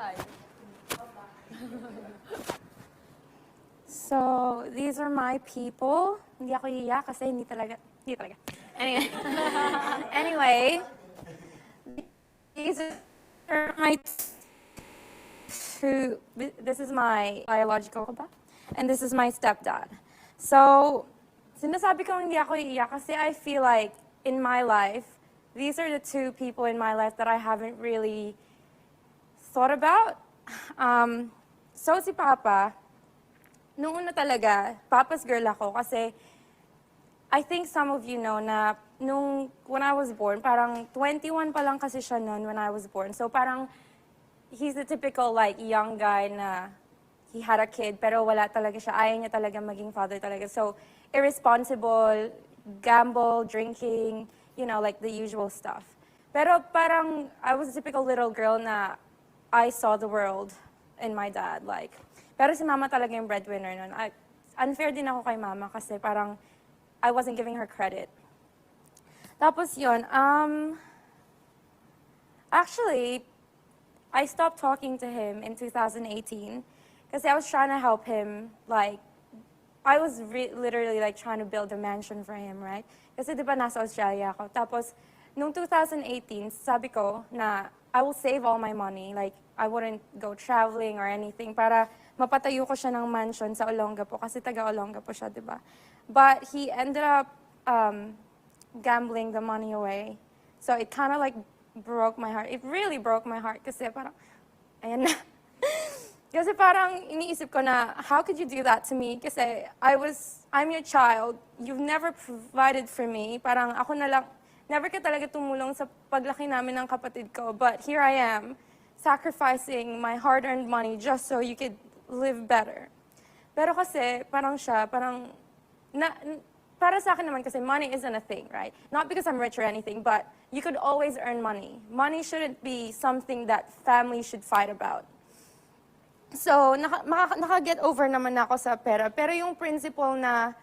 tayo. So, these are my people. Hindi ako iiyak kasi hindi talaga. Anyway, anyway, these are my two, this is my biological papa, and this is my stepdad. So, sinasabi ko hindi ako iiyak kasi I feel like in my life, these are the two people in my life that I haven't really thought about. So si Papa, noong una talaga, Papa's girl ako kasi I think some of you know na when I was born, parang 21 pa lang kasi siya noon when I was born. So parang he's the typical like young guy na he had a kid pero wala talaga siya. Ayaw niya talaga maging father talaga. So irresponsible, gamble, drinking, you know, like the usual stuff. Pero parang I was a typical little girl na I saw the world in my dad. Like, pero si Mama talaga yung breadwinner nun. Unfair din ako kay Mama kasi parang I wasn't giving her credit. Tapos yun, actually, I stopped talking to him in 2018 kasi I was trying to help him. Like, I was literally like trying to build a mansion for him, right? Kasi di ba nasa Australia ako. Tapos, nung 2018, sabi ko na I will save all my money. Like, I wouldn't go traveling or anything para mapatayo ko siya ng mansion sa Olongapo kasi taga Olongapo siya, di ba? But he ended up gambling the money away. So it kind of like broke my heart. It really broke my heart kasi parang, ayan na. Kasi parang iniisip ko na, how could you do that to me? Kasi I'm your child. You've never provided for me. Parang ako na lang, never ka talaga tumulong sa paglaki namin ng kapatid ko. But here I am, sacrificing my hard-earned money just so you could live better. Pero kasi, parang siya, para sa akin naman kasi money isn't a thing, right? Not because I'm rich or anything, but you could always earn money. Money shouldn't be something that family should fight about. So, naka-get over naman ako sa pera. Pero yung principle na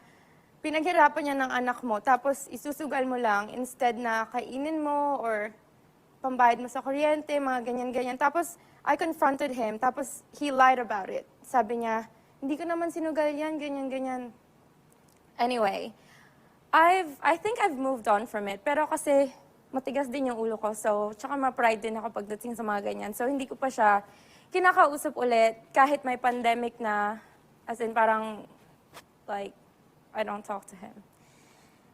pinaghirapan niya ng anak mo, tapos isusugal mo lang instead na kainin mo or pambayad mo sa kuryente, mga ganyan-ganyan. Tapos, I confronted him, tapos he lied about it. Sabi niya, hindi ko naman sinugal yan, ganyan-ganyan. Anyway, I think I've moved on from it. Pero kasi matigas din yung ulo ko, so tsaka ma-pride din ako pagdating sa mga ganyan. So hindi ko pa siya kinakausap ulit kahit may pandemic na, as in parang, like, I don't talk to him.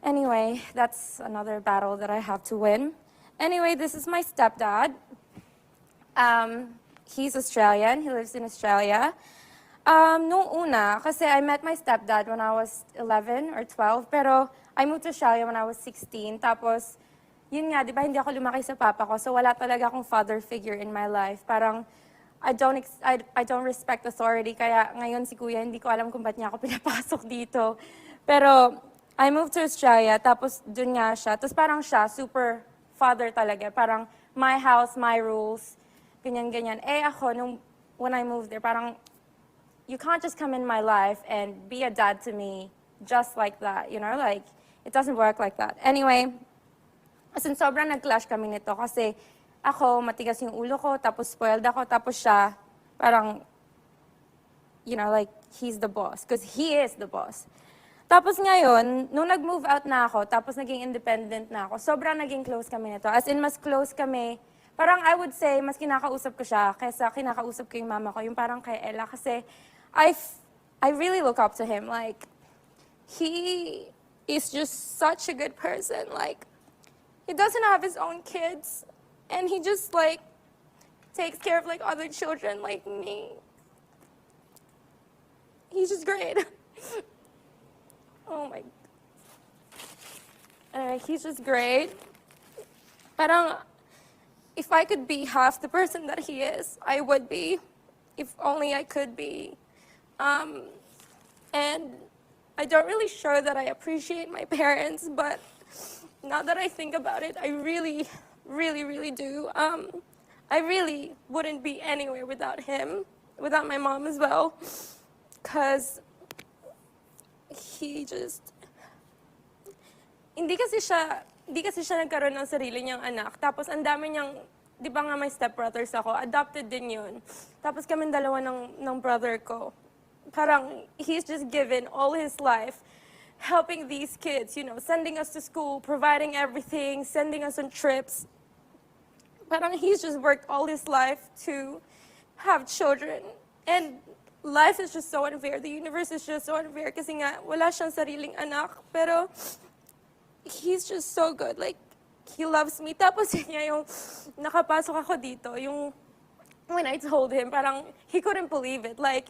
Anyway, that's another battle that I have to win. Anyway, this is my stepdad. He's Australian. He lives in Australia. Nung una, kasi I met my stepdad when I was 11 or 12, pero I moved to Australia when I was 16. Tapos, yun nga, di ba, hindi ako lumaki sa papa ko, so wala talaga akong father figure in my life. Parang, I don't respect authority, kaya ngayon si Kuya, hindi ko alam kung ba't niya ako pinapasok dito. Pero, I moved to Australia, tapos dun nga siya. Tapos parang siya, super father talaga. Parang, my house, my rules, ganyan-ganyan. Eh ako, when I moved there, parang, you can't just come in my life and be a dad to me just like that, you know? Like, it doesn't work like that. Anyway, as in, sobrang nag-clash kami nito kasi ako, matigas yung ulo ko, tapos spoiled ako, tapos siya, parang, you know, like, he's the boss. Because he is the boss. Tapos ngayon, nung nag-move out na ako, tapos naging independent na ako, sobrang naging close kami nito. As in, mas close kami. Parang I would say, mas kinakausap ko siya kaysa kinakausap ko yung mama ko, yung parang kay Ella. Kasi I really look up to him. Like, he is just such a good person. Like, he doesn't have his own kids. And he just, like, takes care of, like, other children like me. He's just great. Oh, my. He's just great. Parang, if I could be half the person that he is, I would be. If only I could be. And I don't really show that I appreciate my parents, but now that I think about it, I really, really, really do. I really wouldn't be anywhere without him, without my mom as well, because he just, hindi kasi siya nagkaroon ng sarili niyang anak, tapos ang dami niyang di ba nga may stepbrothers ako, adopted din yun. Tapos kami dalawa ng brother ko. Parang, he's just given all his life helping these kids, you know, sending us to school, providing everything, sending us on trips. Parang he's just worked all his life to have children. And life is just so unfair. The universe is just so unfair kasi nga wala siyang sariling anak. Pero he's just so good. Like, he loves me. Tapos yun nga yung nakapasok ako dito, yung when I told him, parang he couldn't believe it. Like,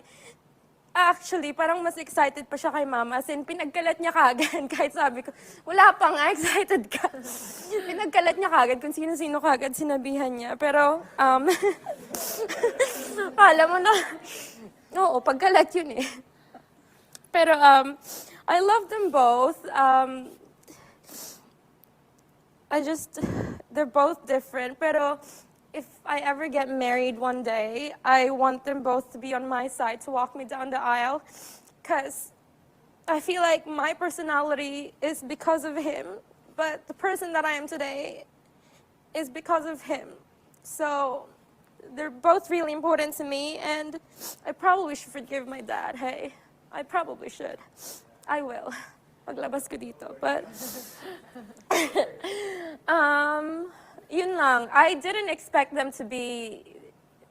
actually, parang mas excited pa siya kay mama. As in, pinagkalat niya kagad. Kahit sabi ko, wala pa nga, excited ka. Pinagkalat niya kagad kung sino-sino kagad sinabihan niya. Pero, kala mo na, oo, pagkalat yun eh. Pero, I love them both. They're both different. Pero, if I ever get married one day, I want them both to be on my side, to walk me down the aisle. Because I feel like my personality is because of him, but the person that I am today is because of him. So they're both really important to me, and I probably should forgive my dad. Hey, I probably should. I will. Paglabas ko dito. But, yun lang. I didn't expect them to be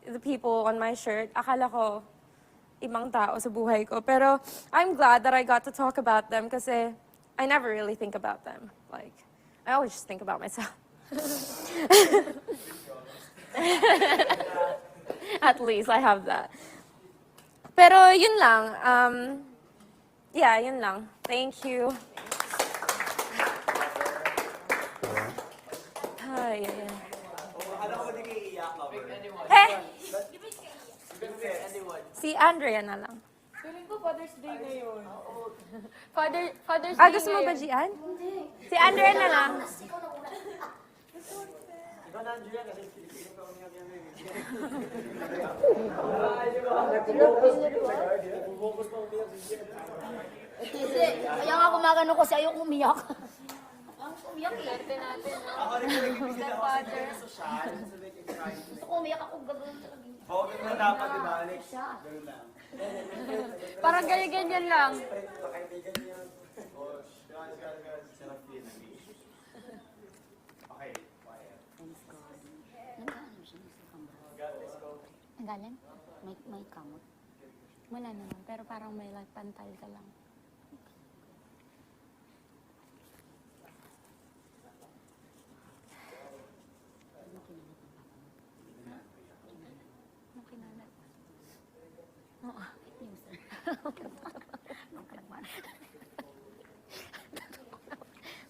the people on my shirt. Akala ko ibang tao sa buhay ko. Pero I'm glad that I got to talk about them kasi I never really think about them. Like, I always just think about myself. At least I have that. Pero yun lang. Yeah, yun lang. Thank you. Ay, ay, ay. Hey! Si Andrea na lang. Feeling ko Father's Day na yun. Father's Day Gusto mo ba, Gian? Si Andrea na lang. Hindi, kaya nga kumagano ko kasi ayoko umiyak. Ang umiyak eh. natin. Stepfather. Gusto ko umiyak ako gagawin talaga. Oo, ganun na dapat, di ba, Alex? Ganun lang. Parang ganyan lang. Pakaibigan niya. Oh, guys. Sarap din. Okay, quiet. Ang galing? May kamot. Wala naman, pero parang may pantal ka lang.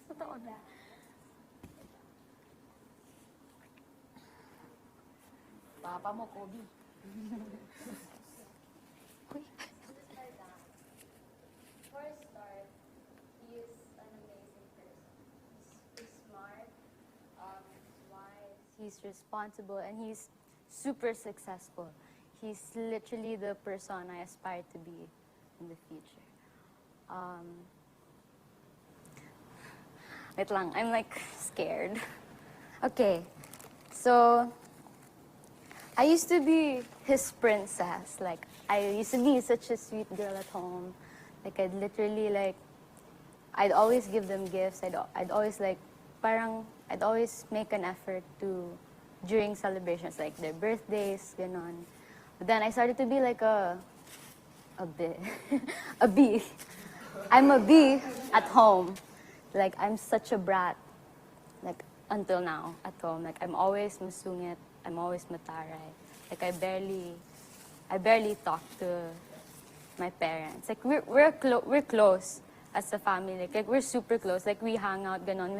Totoo na. Papa mo, Kobe. For a start, he is an amazing person. He's smart, he's wise. He's responsible and he's super successful. He's literally the person I aspire to be in the future. Wait lang, I'm like scared. Okay, so I used to be his princess. Like, I used to be such a sweet girl at home. Like, I'd always give them gifts. I'd always I'd always make an effort to, during celebrations, like their birthdays, ganon. But then I started to be like a bee. I'm a bee at home. Like, I'm such a brat. Like, until now, at home. Like, I'm always masungit. I'm always mataray. Like, I barely talk to my parents. Like, we're close as a family. Like, we're super close. Like, we hang out, ganon.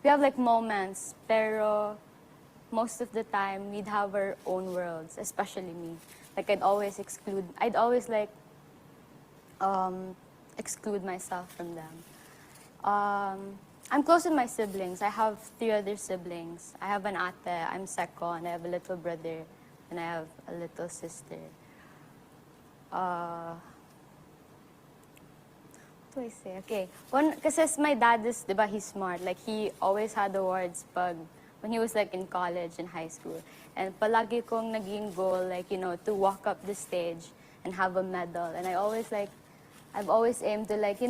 We have like moments, pero most of the time, we'd have our own worlds, especially me. Like, I'd always exclude myself from them. I'm close with my siblings. I have 3 other siblings. I have an ate, I'm second, I have a little brother, and I have a little sister. What do I say? Okay. Kasi my dad is, di ba, he's smart. Like, he always had awards pag when he was like in college and high school. And palagi kong naging goal, like, to walk up the stage and have a medal. And I've always aimed to like,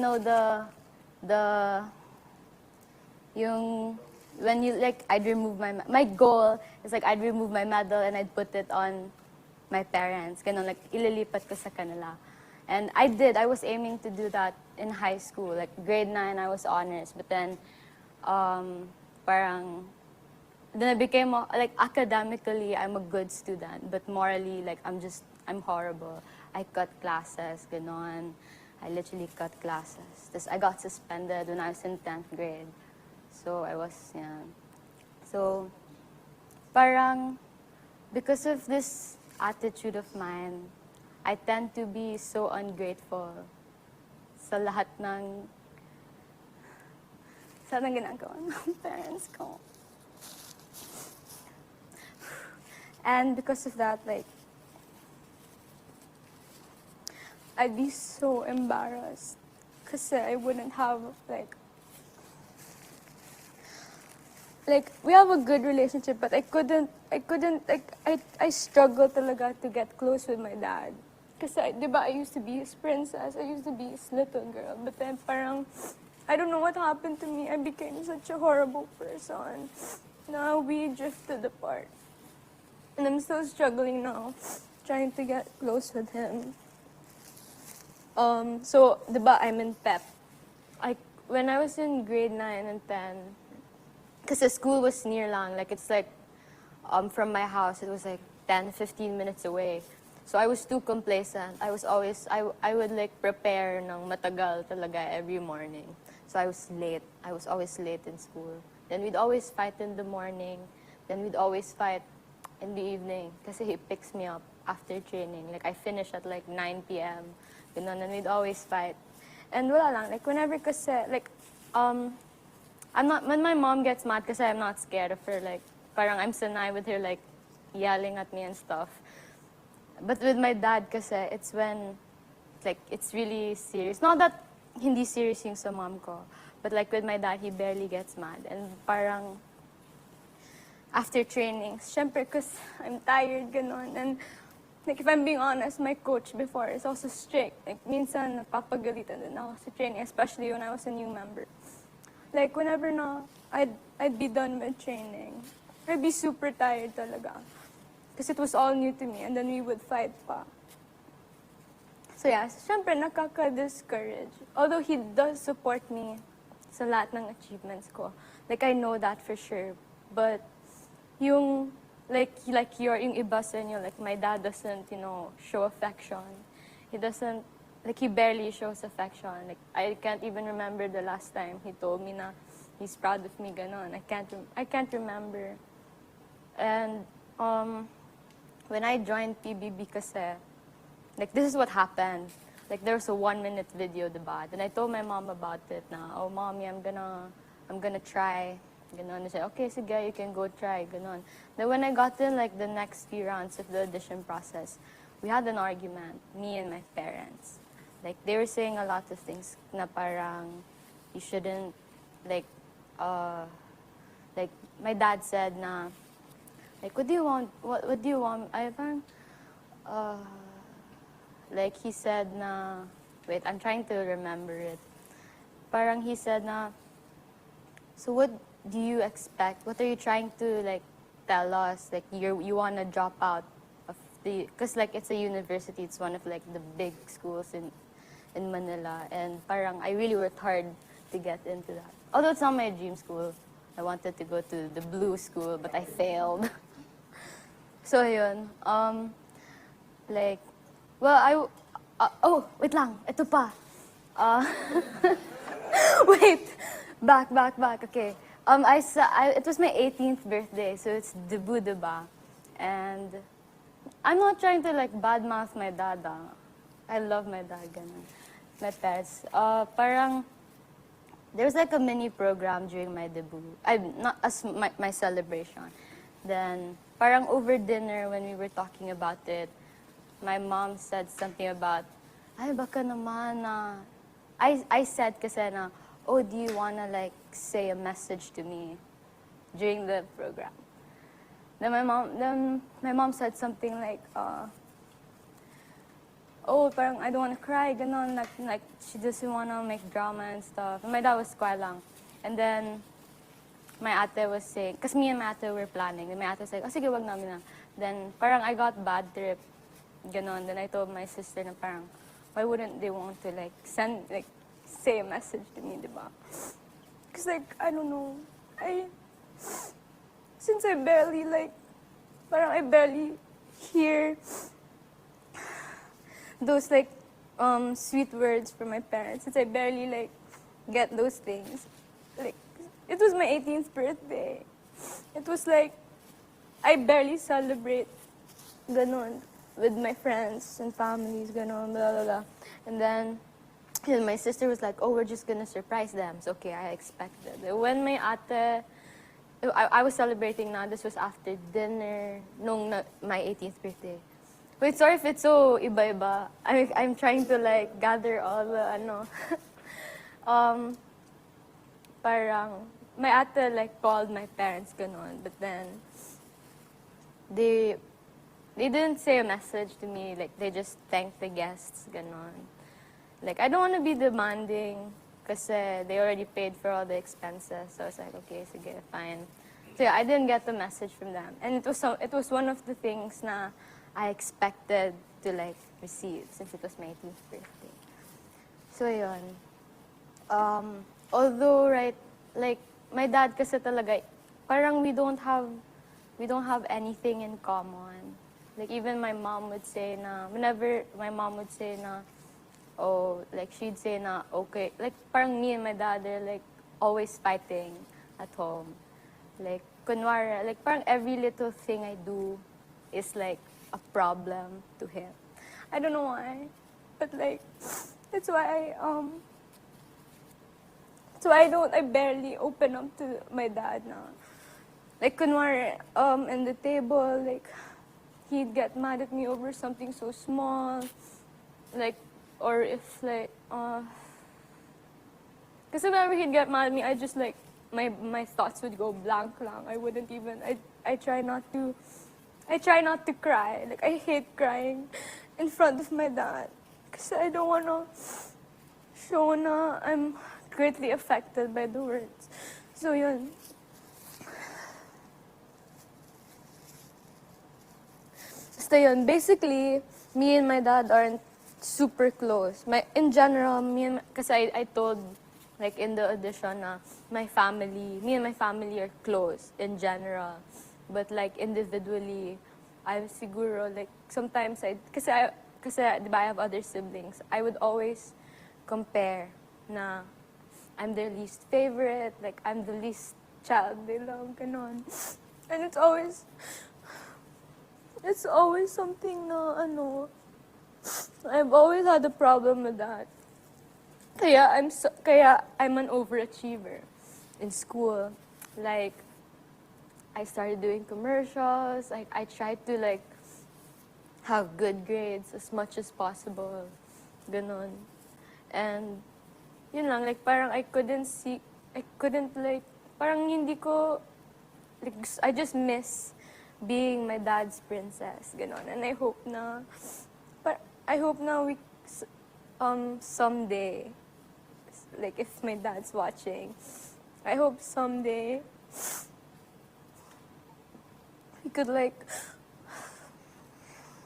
yung, when you, like, I'd remove my goal is like, I'd remove my medal and I'd put it on my parents. Ganon, like, ililipat ko sa kanila. And I was aiming to do that in high school. Like, grade 9, I was honors. But then, then I became, like, academically, I'm a good student. But morally, like, I'm horrible. I cut classes, ganon. I literally cut classes. I got suspended when I was in 10th grade. So, So, because of this attitude of mine, I tend to be so ungrateful sa lahat ng ginagawa ng parents ko. And because of that, like, I'd be so embarrassed kasi I wouldn't have, like, we have a good relationship, but I couldn't, like, I struggle talaga to get close with my dad. Kasi, di ba, I used to be his princess, I used to be his little girl, but then parang, I don't know what happened to me, I became such a horrible person. Now we drifted apart. And I'm still struggling now, trying to get close with him. So, di ba, I'm in PEP. When I was in grade 9 and 10, because the school was near lang, like it's like, from my house, it was like 10, 15 minutes away. So I was too complacent. I would like prepare ng matagal talaga every morning. So I was late. I was always late in school. Then we'd always fight in the morning. Then we'd always fight in the evening kasi he picks me up after training. Like I finish at like 9 p.m. Ganun, and we'd always fight. And wala lang, like whenever kasi, like, when my mom gets mad kasi I'm not scared of her, like, parang I'm sanay with her, like, yelling at me and stuff. But with my dad kasi, it's when, like, it's really serious. Not that hindi serious yung sa mom ko, but like with my dad, he barely gets mad. And parang, after training, syempre, because I'm tired, ganon. And, like, if I'm being honest, my coach before is also strict. Like, minsan, napapagalitan din ako sa training, especially when I was a new member. Like, whenever na I'd be done with training, I'd be super tired talaga. Because it was all new to me, and then we would fight pa. So yeah, syempre nakaka-discourage. Although he does support me sa lahat ng achievements ko. Like, I know that for sure. But, yung yung iba sa inyo, like, my dad doesn't, show affection. He doesn't, like, he barely shows affection. Like, I can't even remember the last time he told me na he's proud of me, ganon. I can't remember. And, when I joined PBB kasi, like, this is what happened. Like, there was a 1-minute video, diba? Then I told my mom about it na, oh, mommy, I'm gonna try. Ganon. She said, okay, sige, you can go try. Ganon. Then when I got in, like, the next few rounds of the audition process, we had an argument, me and my parents. Like, they were saying a lot of things na parang, you shouldn't, like, my dad said na, like, what do you want? What do you want? Like, he said na, wait, I'm trying to remember it. Parang he said na, so what do you expect? What are you trying to, like, tell us? Like, you want to drop out of because, like, it's a university. It's one of, like, the big schools in Manila. And parang I really worked hard to get into that. Although it's not my dream school. I wanted to go to the blue school, but I failed. So, yun. Like, well, oh, wait lang. Ito pa. Wait. Back. Okay. It was my 18th birthday, so it's debut, diba? And I'm not trying to, like, badmouth my dad. I love my dad, ganun. My parents. Parang, there was, like, a mini program during my debut. Not as my celebration. Then, parang over dinner, when we were talking about it, my mom said something about, ay, baka naman na, I said kasi na, oh, do you wanna, like, say a message to me? during the program. Then my mom said something like, oh, parang I don't want to cry, ganon, like she doesn't want to make drama and stuff. And my dad was quiet lang. And then my ate was saying, because me and my ate were planning, and my ate was like, oh sige, wag namin na. Then parang I got bad trip, ganon. Then I told my sister na parang, why wouldn't they want to like say a message to me, diba? Because like, I don't know, since I barely I barely hear those like sweet words from my parents, since I barely like get those things. Like, it was my 18th birthday. It was like, I barely celebrate ganon with my friends and families, ganon, blah, blah, blah. And then my sister was like, oh, we're just gonna surprise them. So, okay, I expected. When my ate, I was celebrating na, this was after dinner, my 18th birthday. Wait, sorry if it's so iba-iba. I'm trying to like gather all the, parang, my ate like called my parents, ganon, but then they didn't say a message to me, like they just thanked the guests, ganon. Like, I don't want to be demanding because they already paid for all the expenses. So I was like, okay, sige, fine. So yeah, I didn't get the message from them. And it was one of the things na I expected to like receive since it was my 18th birthday. So yun. Although, right, like, my dad kasi talaga, parang we don't have anything in common. Like, even my mom would say na, whenever my mom would say na, oh, like, she'd say na, okay, like, parang me and my dad are, like, always fighting at home. Like, kunwari, like, parang every little thing I do is, like, a problem to him. I don't know why, but, like, that's why I barely open up to my dad now. Like, kunwari, in the table, like, he'd get mad at me over something so small, like, or if, like, because whenever he'd get mad at me, I just, like, my thoughts would go blank lang. I wouldn't even, I try not to cry. Like, I hate crying in front of my dad, because I don't want to show na I'm greatly affected by the words. So, yun. So, yun. Basically, me and my dad aren't super close. In general, kasi I told, like, in the audition na me and my family are close in general. But, like, individually, I'm siguro, like, sometimes kasi di ba, I have other siblings, I would always compare na I'm their least favorite, like, I'm the least child they love, ganon. And it's always something na, I've always had a problem with that. Kaya I'm an overachiever in school. Like, I started doing commercials, like, I tried to, like, have good grades as much as possible, ganon. And, yun lang, like, parang I couldn't, like, parang hindi ko, like, I just miss being my dad's princess, ganon. And I hope na we, someday, like, if my dad's watching, I hope someday we could, like,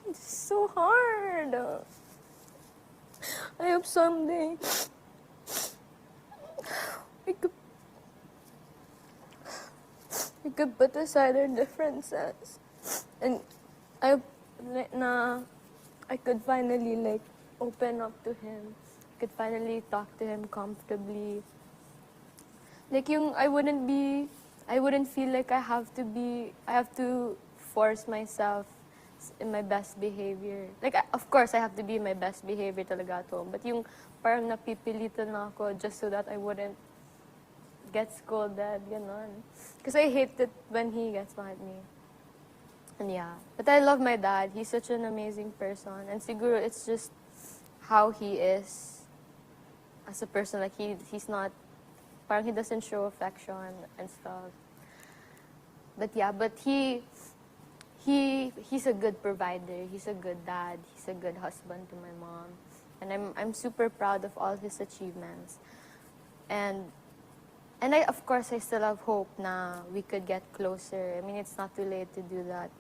it's so hard. I hope someday we could put aside our differences, and I could finally, like, open up to him. I could finally talk to him comfortably. Like, I wouldn't feel like I have to force myself in my best behavior. Like, of course, I have to be in my best behavior talaga at home. But yung parang napipilitan na ako just so that I wouldn't get scolded, ganon. Because I hate it when he gets mad at me. And yeah. But I love my dad. He's such an amazing person. And siguro it's just how he is as a person. Like, he's not, parang he doesn't show affection and stuff. But yeah, but he's a good provider. He's a good dad. He's a good husband to my mom, and I'm super proud of all his achievements. And of course I still have hope na we could get closer. I mean, it's not too late to do that.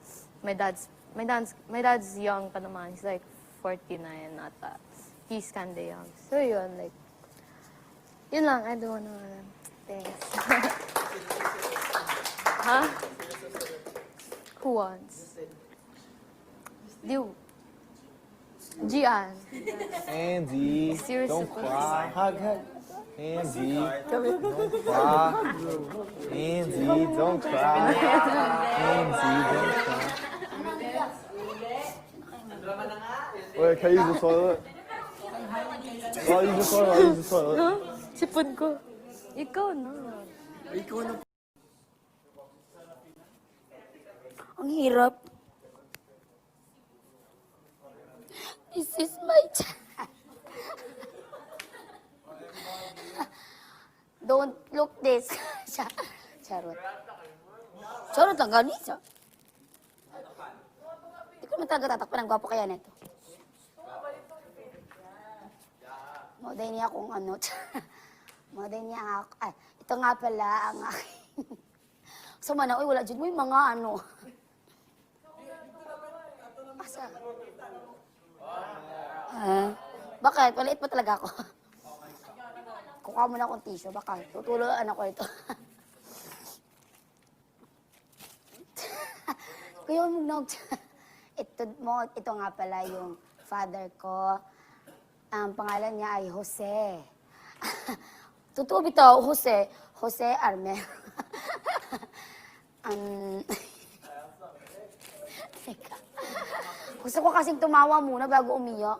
My dad's young pa naman. He's like 49 ata. He's kinda young. So yun, like, yun lang. I don't wanna, thanks. Huh? Who wants? You. Jie-ann. Andy, Seriously, don't please. cry. Hug. Andy, don't cry. Andy, don't cry. Andy, don't cry. Wait, can I use the toilet? I'll use the toilet. I'll use the toilet. Huh? Sipon ko. Ikaw na. Ang hirap. This is my child. Don't look this. Charot. Charot lang gani siya. Hindi ko naman talaga tatakpan. Ang gwapo kaya nito. Moday niya akong ano. Moday niya ako. Ay, ito nga pala ang aking. So man, uy, wala dyan mo yung mga ano. Asa? Bakit? Maliit pa talaga ako. Kukuha mo na akong tissue. Baka tutuloan ako ito. Kuya, mag ito nga pala yung father ko. Ang pangalan niya ay Jose. Totoo bitaw, Jose. Jose Armero. Teka. Gusto ko kasing tumawa muna bago umiyak.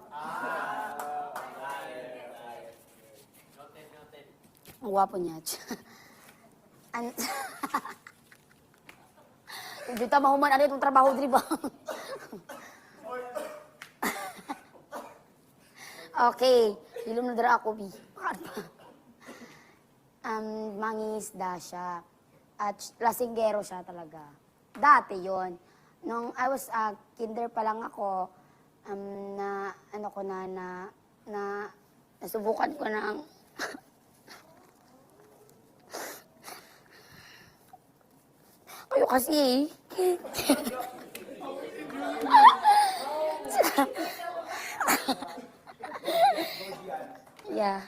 Ang gwapo niya. Hindi ta mahuman ano itong trabaho, di ba? Okay. Hilom na dara ako, Bi. Mangingisda siya. At lasinggero siya talaga. Dati yon. Nung I was kinder pa lang ako, nasubukan ko na ang kayo kasi yeah.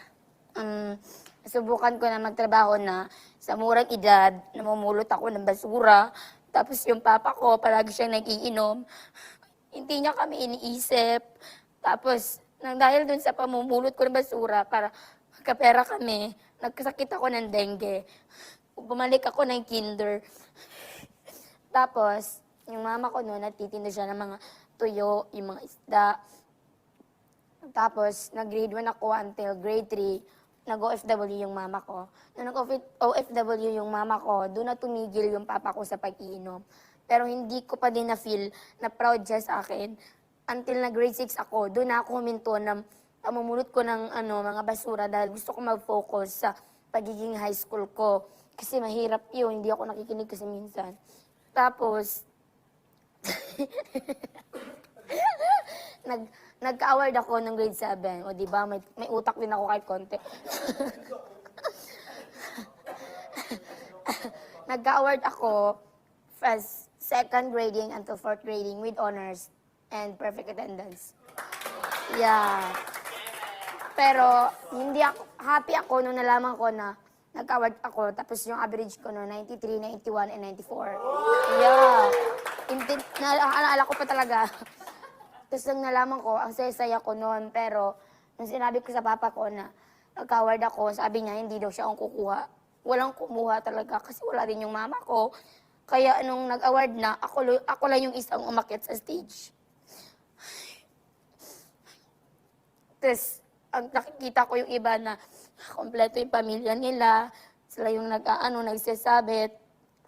Subukan ko na magtrabaho na sa murang edad, namumulot ako ng basura. Tapos yung papa ko, palagi siyang nagiinom. Hindi niya kami iniisip. Tapos, nang dahil dun sa pamumulot ko ng basura, para magkapera kami, nagkasakit ako ng dengue. Bumalik ako ng kinder. Tapos, yung mama ko noon, nagtitinda siya ng mga tuyo, yung mga isda. Tapos, nag-grade 1 ako until grade 3. Nag-OFW yung mama ko. Nung nag-OFW yung mama ko, doon na tumigil yung papa ko sa pag-iinom. Pero hindi ko pa din na-feel na proud siya sa akin. Until na grade 6 ako, doon na ako huminto na pamumulot ko ng mga basura dahil gusto ko mag-focus sa pagiging high school ko. Kasi mahirap yun, hindi ako nakikinig kasi minsan. Tapos, nagka-award ako ng grade 7. O diba, may utak din ako kahit konti. Nagka-award ako as second grading until fourth grading with honors and perfect attendance. Yeah. Pero hindi ako, happy ako nung nalaman ko na nag-award ako. Tapos yung average ko no, 93, 91, and 94. Yeah. Naalala ko pa talaga. Tapos nang nalaman ko, ang saya-saya ko noon. Pero nung sinabi ko sa papa ko na nag-award ako, sabi niya hindi daw siya ang kukuha. Walang kumuha talaga kasi wala din yung mama ko. Kaya nung nag-award na, ako lang yung isang umakyat sa stage. Tapos, ang nakikita ko yung iba na kompleto yung pamilya nila. Sila yung nagsasabit.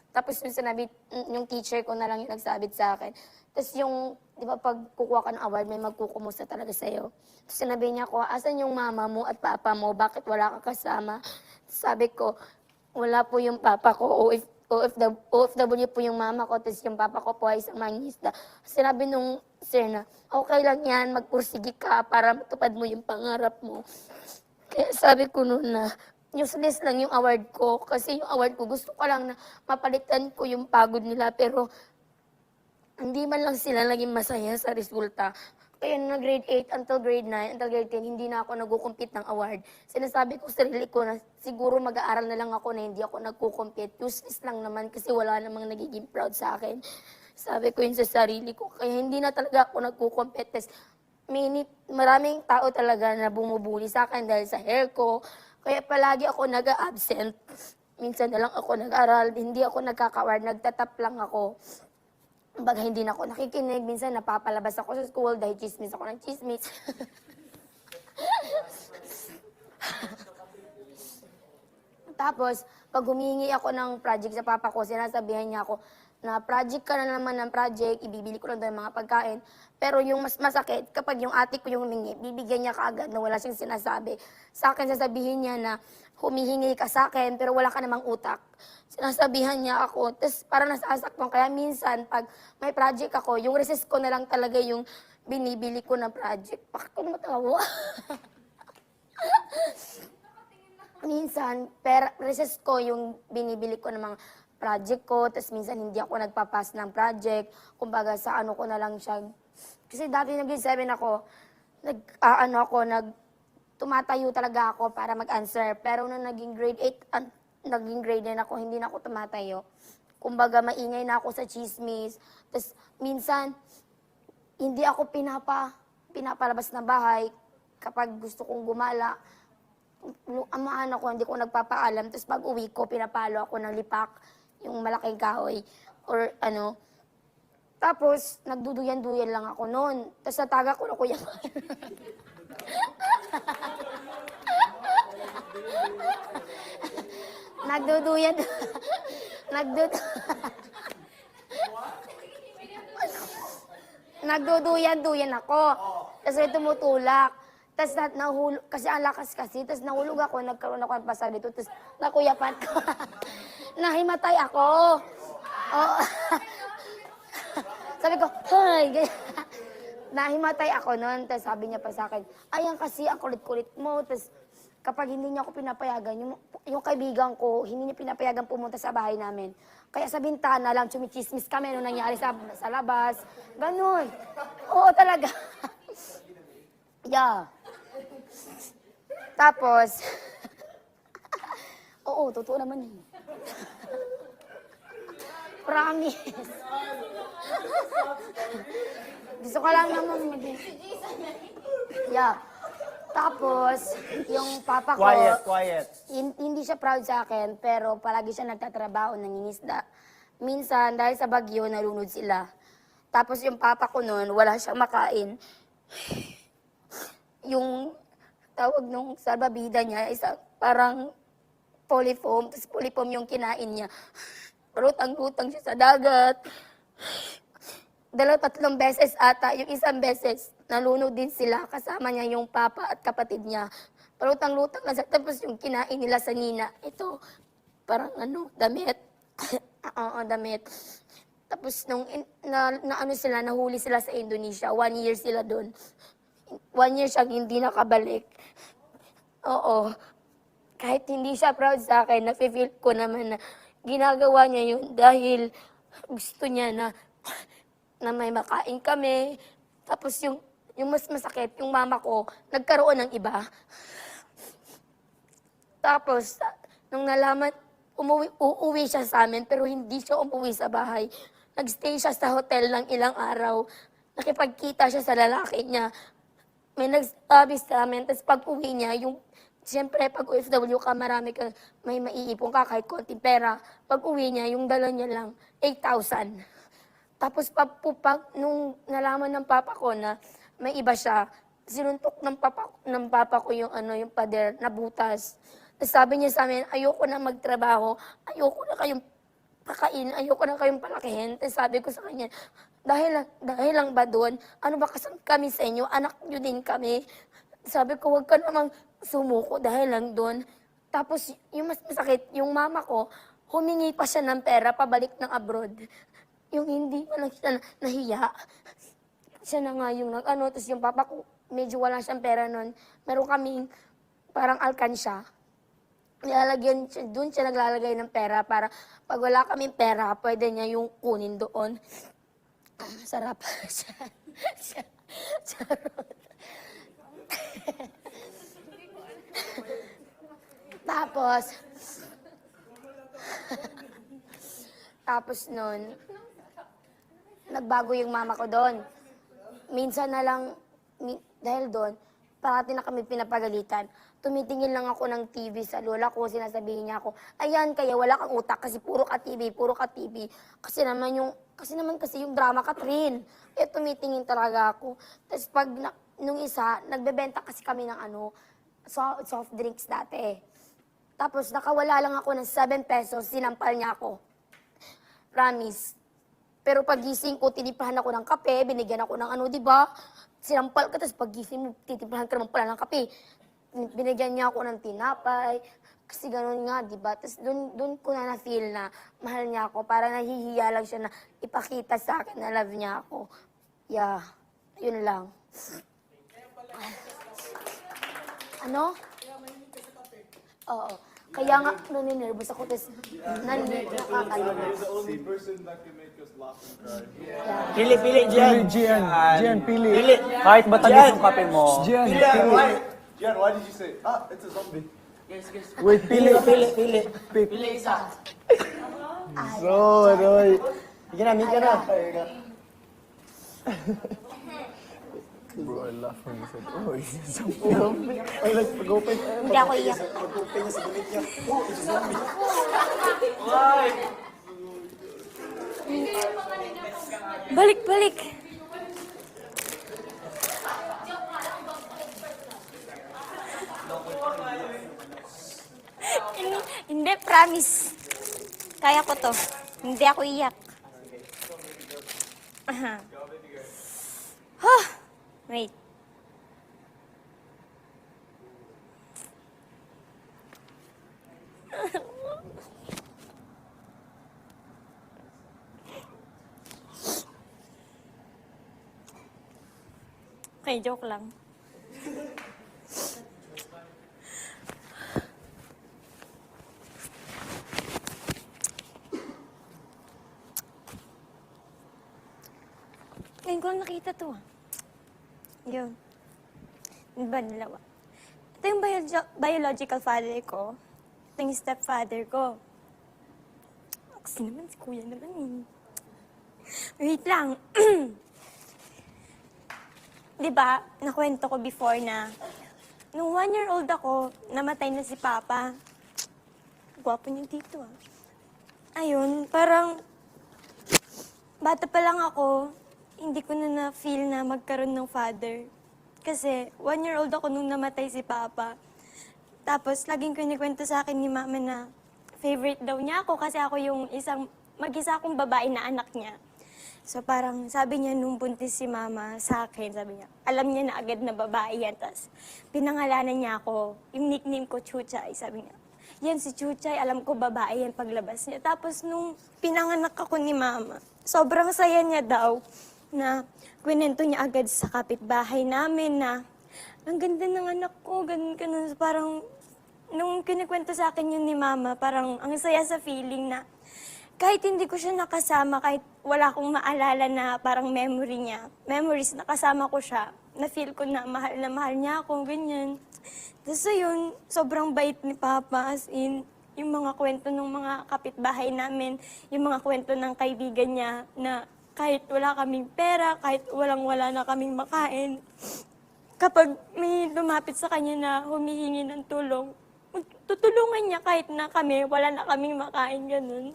Tapos yung sinabi, yung teacher ko na lang yung nagsabit sa akin. Tapos yung, di ba, pag kukuha ka ng award, may magkukumusta talaga sa'yo. Tapos sinabi niya ko, asan yung mama mo at papa mo? Bakit wala ka kasama? Sabi ko, wala po yung papa ko. OFW po yung mama ko, tapos yung papa ko po ay isang mangingisda. Sinabi nung sir na, okay lang yan, magpursige ka para matupad mo yung pangarap mo. Kaya sabi ko noon na, useless lang yung award ko. Kasi yung award ko, gusto ko lang na mapalitan ko yung pagod nila. Pero hindi man lang sila naging masaya sa resulta. Kaya na grade 8 until grade 9, until grade 10, hindi na ako nagkukumpit ng award. Sinasabi ko sa sarili ko na siguro mag-aaral na lang ako na hindi ako nagkukumpit. Useless lang naman kasi wala namang nagiging proud sa akin. Sabi ko yun sa sarili ko. Kaya hindi na talaga ako nagkukumpit. Maraming tao talaga na bumubuli sa akin dahil sa hair ko. Kaya palagi ako nag-absent. Minsan na lang ako nag-aral, hindi ako nagkaka-award, nagtatap lang ako. Baga hindi na ako nakikinig, minsan napapalabas ako sa school dahil chismis ako ng chismis. Tapos, pag humingi ako ng project sa papa ko, sinasabihan niya ako na project ka na naman ng project, ibibili ko lang daw yung mga pagkain. Pero yung mas masakit, kapag yung ate ko yung humingi, bibigyan niya kaagad na wala siyang sinasabi. Sa akin, sasabihin niya na humihingi ka sa akin, pero wala ka namang utak. Sinasabihan niya ako, tapos parang nasasaktan. Kaya minsan, pag may project ako, yung recess ko na lang talaga yung binibili ko na project. Bakit ko matawa? Minsan, recess ko yung binibili ko ng mga project ko, tapos minsan hindi ako nagpapas ng project. Kumbaga, sa ano ko na lang siya. Kasi dati nag-grade 7 ako, tumatayo talaga ako para mag-answer. Pero nung naging grade 8, naging grade 9 ako, hindi na ako tumatayo. Kumbaga, maingay na ako sa chismis. Tapos, minsan, hindi ako pinapalabas ng bahay kapag gusto kong gumala. Amaan ako, hindi ko nagpapaalam. Tapos, pag uwi ko, pinapalo ako ng lipak, yung malaking kahoy. Or ano. Tapos, nagduduyan-duyan lang ako noon. Tapos, nataga ko na kuya. Nagduduyan ako. Tapos may tumutulak. Tapos nahulog, kasi ang lakas kasi. Tapos nahulog ako, nagkaroon ako ng pasa dito. Tapos nakuyapan ko. Nahimatay ako. Oh. Sabi ko, hey! Nahimatay ako noon. Tapos sabi niya pa sa akin, ayan kasi ang kulit-kulit mo. Tapos kapag hindi niya ako pinapayagan, yung kaibigan ko, hindi niya pinapayagan pumunta sa bahay namin. Kaya sa bintana lang, chumichismis kami nung nangyari sa labas. Ganon. Oo, talaga. Yeah. Tapos, oo, totoo naman yun. Promise. Gusto ko lang naman maging... Yeah. Tapos, yung papa ko... Quiet. Hindi siya proud sa akin, pero palagi siya nagtatrabaho, nangingisda. Minsan, dahil sa bagyo, nalunod sila. Tapos yung papa ko noon, wala siyang makain. Yung tawag nung salbabida niya, parang polyfoam, tapos polyfoam yung kinain niya. Lutang-lutang siya sa dagat. 2-3 beses ata, yung isang beses, nalunod din sila, kasama niya yung papa at kapatid niya. Palutang-lutang na siya, tapos yung kinain nila sa nina, ito, parang damit. Oo, damit. Tapos nung nahuli sila sa Indonesia, 1 year sila doon. 1 year siyang hindi nakabalik. Oo. Kahit hindi siya proud sa akin, nafe-feel ko naman na ginagawa niya yun dahil gusto niya na may makain kami. Tapos yung mas masakit, yung mama ko, nagkaroon ng iba. Tapos, nung nalaman, uuwi siya sa amin, pero hindi siya umuwi sa bahay. Nagstay siya sa hotel ng ilang araw. Nakipagkita siya sa lalaki niya. May nagsabi sa amin, tapos pag uwi niya, siyempre pag OFW ka, may maiipon ka kahit konting pera. Pag uwi niya, yung dala niya lang, 8,000. Tapos nung nalaman ng papa ko na may iba siya, sinuntok ng papa ko yung pader na butas. Tapos sabi niya sa amin, ayoko na magtrabaho, ayoko na kayong pakain, ayoko na kayong palakihin. Tapos sabi ko sa kanya, dahil lang ba doon? Ano ba kasama kami sa inyo? Anak niyo din kami. Sabi ko, huwag ka namang sumuko dahil lang doon. Tapos yung mas masakit, yung mama ko, humingi pa siya ng pera pabalik ng abroad. Yung hindi pa lang siya nahiya. Siya na nga yung nag-ano, tapos yung papa ko, medyo wala siyang pera nun. Meron kaming parang alkansya. Nilalagyan siya, doon siya naglalagay ng pera para pag wala kaming pera, pwede niya yung kunin doon. Sarap. Charot. Tapos nun, nagbago yung mama ko doon. Minsan na lang, dahil doon, parati na kami pinapagalitan. Tumitingin lang ako ng TV sa lola ko, sinasabihin niya ako, ayan, kaya wala kang utak kasi puro ka TV, puro ka TV. Kasi naman yung drama ka, Trin. Eh, tumitingin talaga ako. Tapos nung isa, nagbebenta kasi kami ng soft drinks dati. Tapos nakawala lang ako ng 7 pesos, sinampal niya ako. Promise. Pero pagising ko, tiniplahan ako ng kape, binigyan ako ng di ba? Sinampal ka, tapos pagising mo, titiplahan ka naman pala ng kape. Binigyan niya ako ng tinapay, kasi gano'n nga, di ba? Tapos doon ko na na-feel na mahal niya ako, para nahihiya lang siya na ipakita sa akin na love niya ako. Yeah, yun lang. Ano? Oo. Kaya nga, naninervous ako, tapos nakakalimutan. You're the only person that can make us laugh and cry. Pili, Jie-ann. Jie-ann, pili. Pili. Kahit matamis yung kape mo. Jen, why did you say, it's a zombie? Wait, pili. Pili isa. So annoying. Bigyan na. Bro, I laughed when you said, it's a zombie. I like pag-open. Hindi ako iyak. Pag-open niya sa damit niya. Balik. Hindi, promise. Kaya ko to. Hindi ako iyak. Wait. Okay, joke lang. Ngayon ko lang nakita to. Yun. Diba dalawa? Ito yung biological father ko. Ito yung stepfather ko. Kasi naman, si kuya naman eh. Wait lang. Diba, nakwento ko before na nung 1-year-old ako, namatay na si Papa. Gwapo niya dito ah. Ayun, parang bata pa lang ako, hindi ko na na-feel na magkaroon ng father. Kasi 1-year-old ako nung namatay si Papa. Tapos laging kinikwento sa akin ni Mama na favorite daw niya ako kasi ako yung mag-isa akong babae na anak niya. So parang sabi niya nung buntis si Mama sa akin, sabi niya, alam niya na agad na babae yan. Tapos pinangalanan niya ako, yung nickname ko Chuchay, sabi niya. Yan si Chuchay, alam ko babae yan paglabas niya. Tapos nung pinanganak ako ni Mama, sobrang saya niya daw na kwento niya agad sa kapitbahay namin na ang ganda ng anak ko, ganun. Parang nung kinikwento sa akin yun ni Mama, parang ang saya sa feeling na kahit hindi ko siya nakasama, kahit wala akong maalala na parang memories, nakasama ko siya, na-feel ko na mahal niya ako, ganyan. Tapos yun, sobrang bait ni Papa, as in, yung mga kwento ng mga kapitbahay namin, yung mga kwento ng kaibigan niya, na kahit wala kaming pera, kahit walang-wala na kaming makain, kapag may lumapit sa kanya na humihingi ng tulong, tutulungan niya kahit na kami, wala na kaming makain, ganun.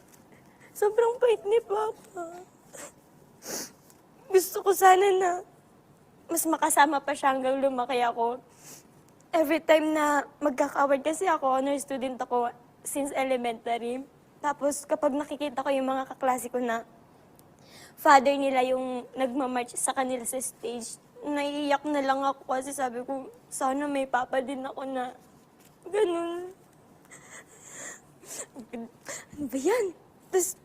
Sobrang bait ni Papa. Gusto ko sana na mas makasama pa siya hanggang lumaki ako. Every time na magkaka-award, kasi ako, honor student ako since elementary. Tapos kapag nakikita ko yung mga kaklase ko na father nila yung nagmamarch sa kanila sa stage, naiiyak na lang ako kasi sabi ko, sana may papa din ako na ganun. Ano ba yan? Tapos,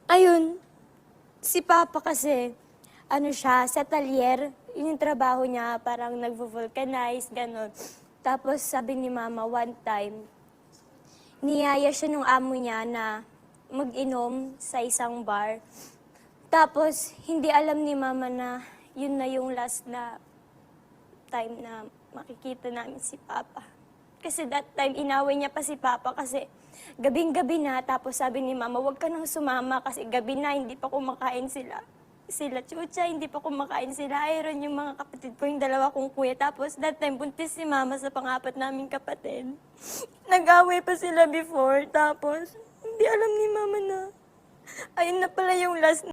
ayun, si Papa kasi, ano siya, sa talyer, yun yung trabaho niya, parang nagvo-vulcanize, gano'n. Tapos sabi ni Mama, one time, niyaya siya nung amo niya na mag-inom sa isang bar. Tapos, hindi alam ni Mama na yun na yung last na time na makikita namin si Papa. Kasi that time, inaway niya pa si Papa kasi gabing-gabi na. Tapos sabi ni Mama, huwag ka nang sumama kasi gabi na, hindi pa kumakain sila. Sila Chucha, hindi pa kumakain sila. Iron yung mga kapatid ko, yung dalawa kong kuya. Tapos that time, buntis si Mama sa pangapat naming kapatid. Nag-away pa sila before. Tapos, hindi alam ni Mama na ayun na pala yung last